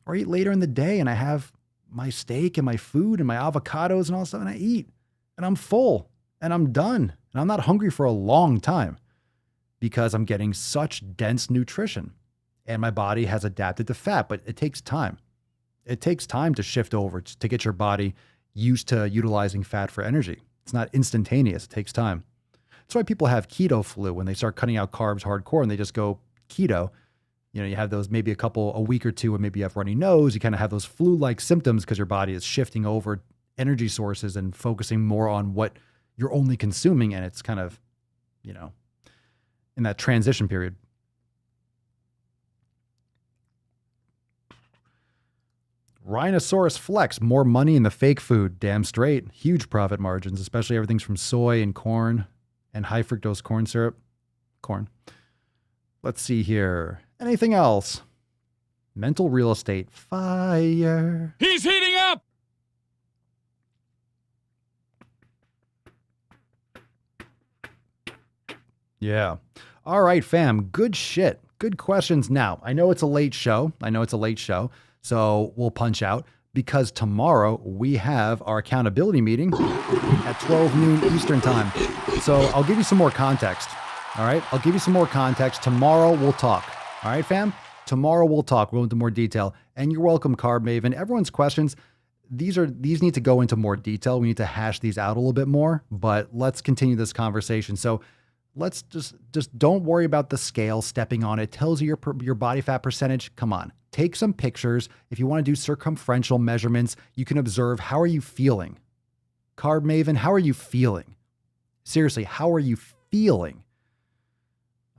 Or eat later in the day and I have my steak and my food and my avocados and all that stuff and I eat and I'm full and I'm done and I'm not hungry for a long time because I'm getting such dense nutrition and my body has adapted to fat, but it takes time. It takes time to shift over to get your body used to utilizing fat for energy. It's not instantaneous. It takes time. That's why people have keto flu when they start cutting out carbs hardcore and they just go keto. You know, you have those maybe a week or two, and maybe you have runny nose. You kind of have those flu-like symptoms because your body is shifting over energy sources and focusing more on what you're only consuming. And it's kind of, in that transition period. Rhinoceros Flex, more money in the fake food. Damn straight. Huge profit margins, especially everything's from soy and corn and high fructose corn syrup. Corn. Let's see here. Anything else? Mental real estate. Fire.
He's heating up!
Yeah. All right, fam. Good shit. Good questions. Now, I know it's a late show. So we'll punch out because tomorrow we have our accountability meeting at 12 noon Eastern time. So I'll give you some more context. All right. I'll give you some more context. Tomorrow we'll talk. All right, fam. Tomorrow we'll talk. We'll go into more detail. And you're welcome, Card Maven. Everyone's questions, these need to go into more detail. We need to hash these out a little bit more, but let's continue this conversation. So let's just don't worry about the scale stepping on it. Tells you your body fat percentage. Come on. Take some pictures. If you want to do circumferential measurements, you can observe how are you feeling? Card Maven, how are you feeling? Seriously, how are you feeling?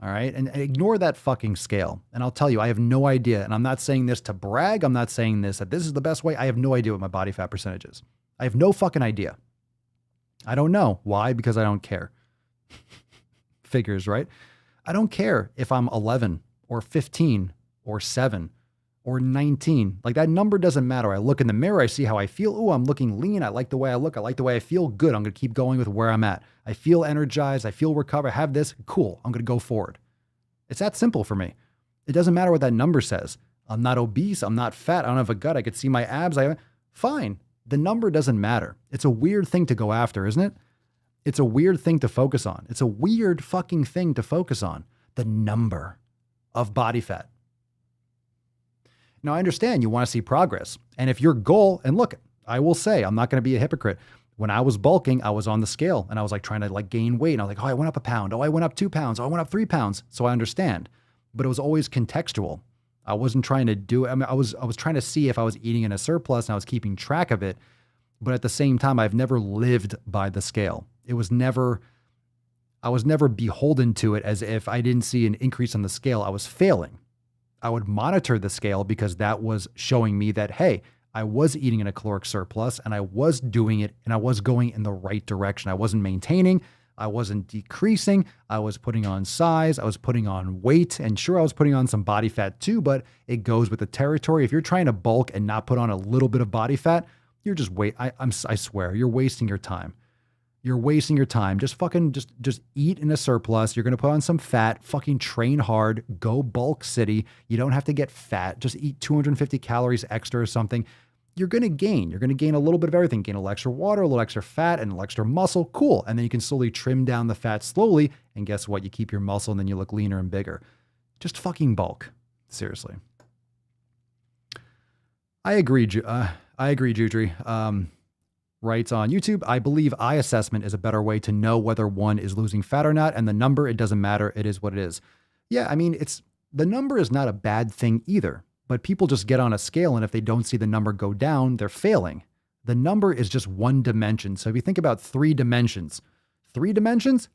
All right. And ignore that fucking scale. And I'll tell you, I have no idea. And I'm not saying this to brag. I'm not saying that this is the best way. I have no idea what my body fat percentage is. I have no fucking idea. I don't know. Why? Because I don't care. Figures, right? I don't care if I'm 11 or 15 or 7 or 19. Like that number doesn't matter. I look in the mirror, I see how I feel. Oh, I'm looking lean. I like the way I look. I like the way I feel. Good. I'm going to keep going with where I'm at. I feel energized. I feel recovered. I have this. Cool. I'm going to go forward. It's that simple for me. It doesn't matter what that number says. I'm not obese. I'm not fat. I don't have a gut. I could see my abs. Fine. The number doesn't matter. It's a weird thing to go after, isn't it? It's a weird thing to focus on. It's a weird fucking thing to focus on. The number of body fat. Now, I understand you want to see progress. And if your goal, and look, I will say, I'm not going to be a hypocrite. When I was bulking, I was on the scale and I was like trying to like gain weight. And I was like, oh, I went up a pound. Oh, I went up 2 pounds. Oh, I went up 3 pounds. So I understand. But it was always contextual. I wasn't trying to do, I mean, I was trying to see if I was eating in a surplus and I was keeping track of it. But at the same time, I've never lived by the scale. I was never beholden to it as if I didn't see an increase on the scale. I was failing. I would monitor the scale because that was showing me that, hey, I was eating in a caloric surplus and I was doing it and I was going in the right direction. I wasn't maintaining. I wasn't decreasing. I was putting on size. I was putting on weight, and sure, I was putting on some body fat too, but it goes with the territory. If you're trying to bulk and not put on a little bit of body fat, you're just I swear, you're wasting your time. You're wasting your time. Just eat in a surplus. You're going to put on some fat, fucking train hard, go bulk city. You don't have to get fat. Just eat 250 calories extra or something. You're going to gain. You're going to gain a little bit of everything. Gain a little extra water, a little extra fat, and a little extra muscle. Cool. And then you can slowly trim down the fat slowly. And guess what? You keep your muscle and then you look leaner and bigger. Just fucking bulk. Seriously. I agree, Judry. Writes on YouTube, I believe eye assessment is a better way to know whether one is losing fat or not. And the number, it doesn't matter. It is what it is. Yeah, I mean, the number is not a bad thing either, but people just get on a scale and if they don't see the number go down, they're failing. The number is just one dimension. So if you think about 3 dimensions,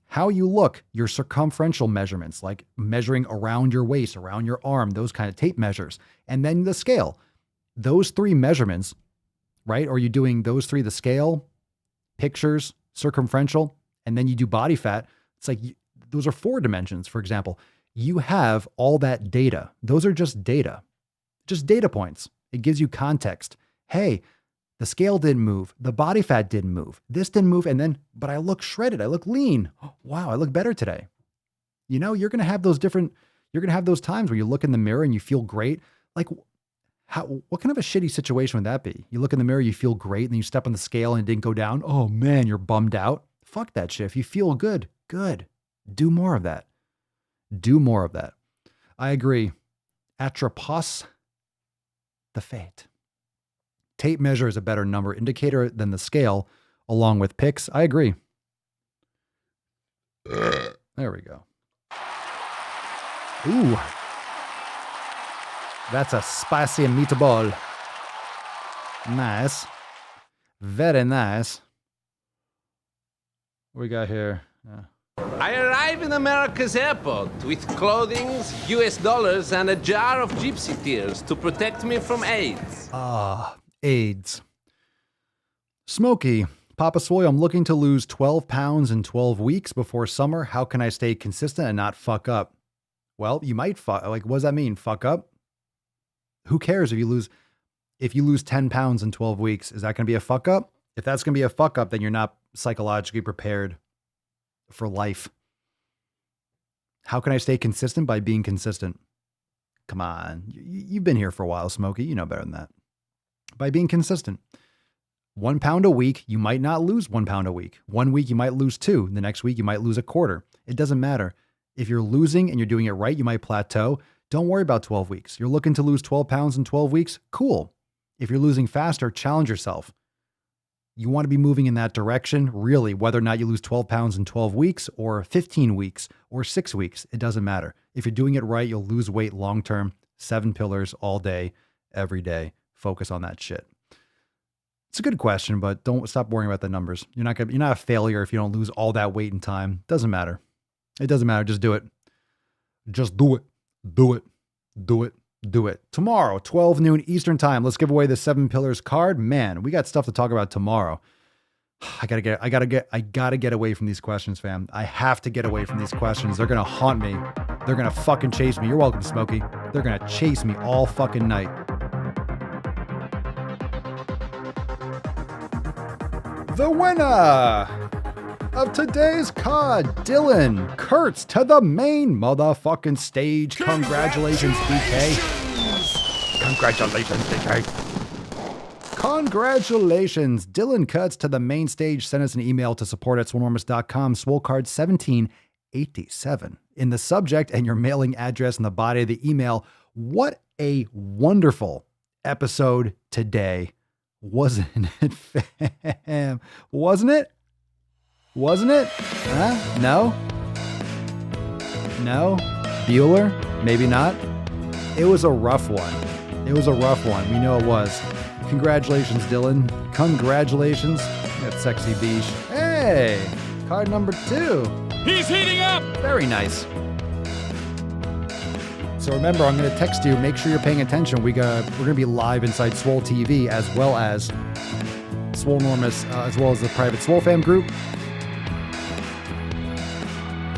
how you look, your circumferential measurements, like measuring around your waist, around your arm, those kind of tape measures, and then the scale, those 3 measurements, right? Or you doing those 3, the scale, pictures, circumferential, and then you do body fat. It's like, those are 4 dimensions, for example. You have all that data. Those are just data points. It gives you context. Hey, the scale didn't move. The body fat didn't move. This didn't move. But I look shredded. I look lean. Oh, wow, I look better today. You know, you're going to have those times where you look in the mirror and you feel great. Like, what kind of a shitty situation would that be? You look in the mirror, you feel great, and then you step on the scale and it didn't go down. Oh man, you're bummed out. Fuck that shit. If you feel good. Do more of that. I agree. Atropos the fate. Tape measure is a better number indicator than the scale, along with pics. I agree. There we go. Ooh. That's a spicy meatball. Nice. Very nice. What we got here?
I arrive in America's airport with clothing, US dollars, and a jar of gypsy tears to protect me from AIDS.
AIDS. Smokey, Papa Swolio, I'm looking to lose 12 pounds in 12 weeks before summer. How can I stay consistent and not fuck up? Well, you might fuck. Like, what does that mean? Fuck up? Who cares if you lose 10 pounds in 12 weeks? Is that going to be a fuck up? If that's going to be a fuck up, then you're not psychologically prepared for life. How can I stay consistent? By being consistent. Come on. You've been here for a while, Smokey. You know better than that. By being consistent. 1 pound a week, you might not lose 1 pound a week. 1 week, you might lose 2. The next week, you might lose a quarter. It doesn't matter. If you're losing and you're doing it right, you might plateau. Don't worry about 12 weeks. You're looking to lose 12 pounds in 12 weeks? Cool. If you're losing faster, challenge yourself. You want to be moving in that direction, really, whether or not you lose 12 pounds in 12 weeks or 15 weeks or 6 weeks, it doesn't matter. If you're doing it right, you'll lose weight long-term. 7 pillars all day, every day. Focus on that shit. It's a good question, but don't stop worrying about the numbers. You're not a failure if you don't lose all that weight in time. Doesn't matter. It doesn't matter. Just do it. Just do it. Do it. Do it. Do it. Tomorrow, 12 noon Eastern time. Let's give away the 7 pillars card. Man, we got stuff to talk about tomorrow. I gotta get away from these questions, fam. I have to get away from these questions. They're gonna haunt me. They're gonna fucking chase me. You're welcome, Smokey. They're gonna chase me all fucking night. The winner of today's card, Dylan Kurtz, to the main motherfucking stage. Congratulations, BK. Congratulations, BK. Congratulations. Dylan Kurtz to the main stage. Send us an email to support@swolenormous.com. Swole Card 1787 in the subject and your mailing address in the body of the email. What a wonderful episode today. Wasn't it, fam? Wasn't it? Wasn't it? Huh? No? No? Bueller? Maybe not. It was a rough one. It was a rough one. We know it was. Congratulations, Dylan. Congratulations. That sexy beach. Hey! Card number 2.
He's heating up!
Very nice. So remember, I'm going to text you. Make sure you're paying attention. We're going to be live inside Swole TV as well as Swolenormous, as well as the private Swole fam group.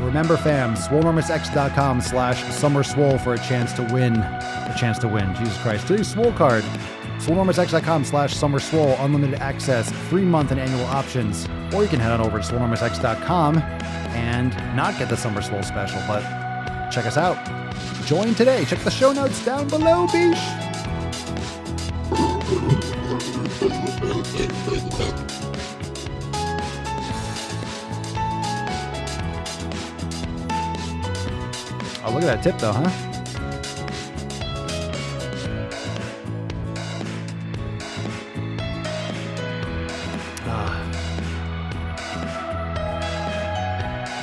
Remember, fam, Swolenormousx.com/SummerSwole for a chance to win. Jesus Christ. Today's Swole Card. Swolenormousx.com/SummerSwole. Unlimited access, 3-month and annual options. Or you can head on over to SwolenormousX.com and not get the SummerSwole special, but check us out. Join today. Check the show notes down below, beesh. Oh, look at that tip, though, huh?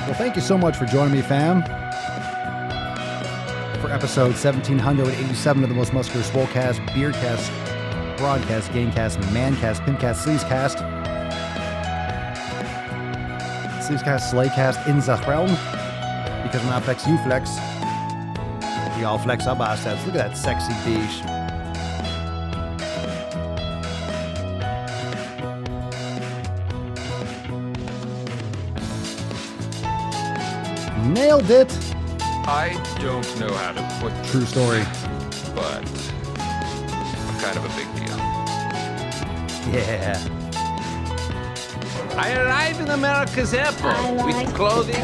Well, thank you so much for joining me, fam, for episode 1787 of the most muscular Swolecast, Beardcast, Broadcast, Gamecast, Mancast, Pimpcast, Sleazecast, Slaycast in the realm. Because when I flex, you flex. We all flex our biceps. Look at that sexy beach. Nailed it.
I don't know how to put
True story.
But I'm kind of a big deal.
Yeah.
I arrive in America's airport with clothing,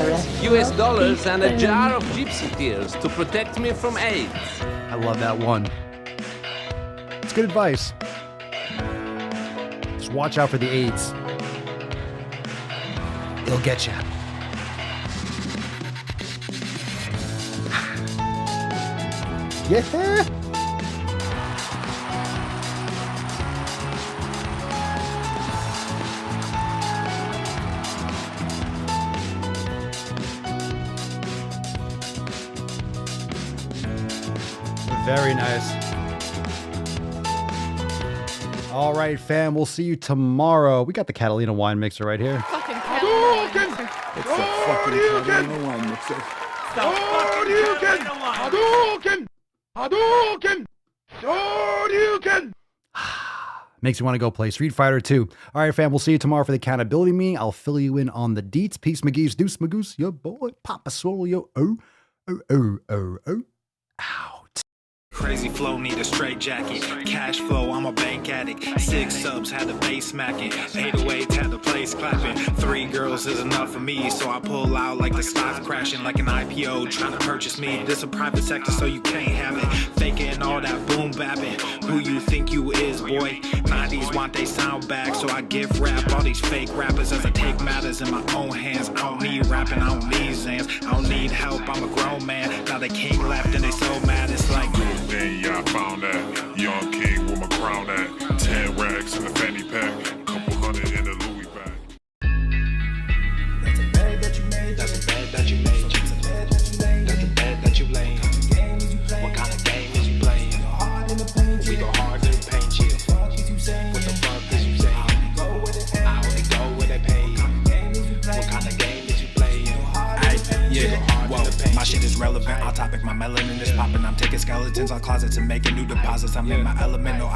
US dollars, and a jar of gypsy tears to protect me from AIDS.
I love that one. It's good advice. Just watch out for the AIDS. It'll get you. Yeah. Very nice. All right, fam. We'll see you tomorrow. We got the Catalina wine mixer right here.
Fucking Hadouken!
It's the fucking Catalina wine mixer.
Hadouken! Hadouken! Hadouken! Shoryuken!
Makes you want to go play Street Fighter 2. All right, fam, we'll see you tomorrow for the accountability meeting. I'll fill you in on the deets. Peace, McGee's, deuce, magoose, your boy, Papa Swolio. Out.
Crazy flow, need a straight jacket. Cash flow, I'm a bank addict. 6 subs, had the bass smacking. 808, had the place clapping. 3 girls is enough for me, so I pull out like the stock crashing, like an IPO trying to purchase me. This a private sector, so you can't have it. Faking all that boom bapping. Who you think you is, boy? 90s want they sound back, so I gift rap all these fake rappers as I take matters in my own hands. I don't need rapping, I don't need Zans. I don't need help, I'm a grown man. Now they can't left and they so mad, it's like
then yeah, I found that young king with my crown at 10 racks in the fanny pack, couple hundred in the Louis bag.
That's a bed that you made. That's a bed that you made. That's a bed that you made. That's a bed that you laid. What kind of game is you playing? We go hard in the paint you. What the fuck is you saying? I only go where they pay. What kind of game is you playing? Yeah, whoa, my shit is relevant. On topic, my melanin is popping. I'm taking skeletons on closets and making new deposits. I'm in my element, no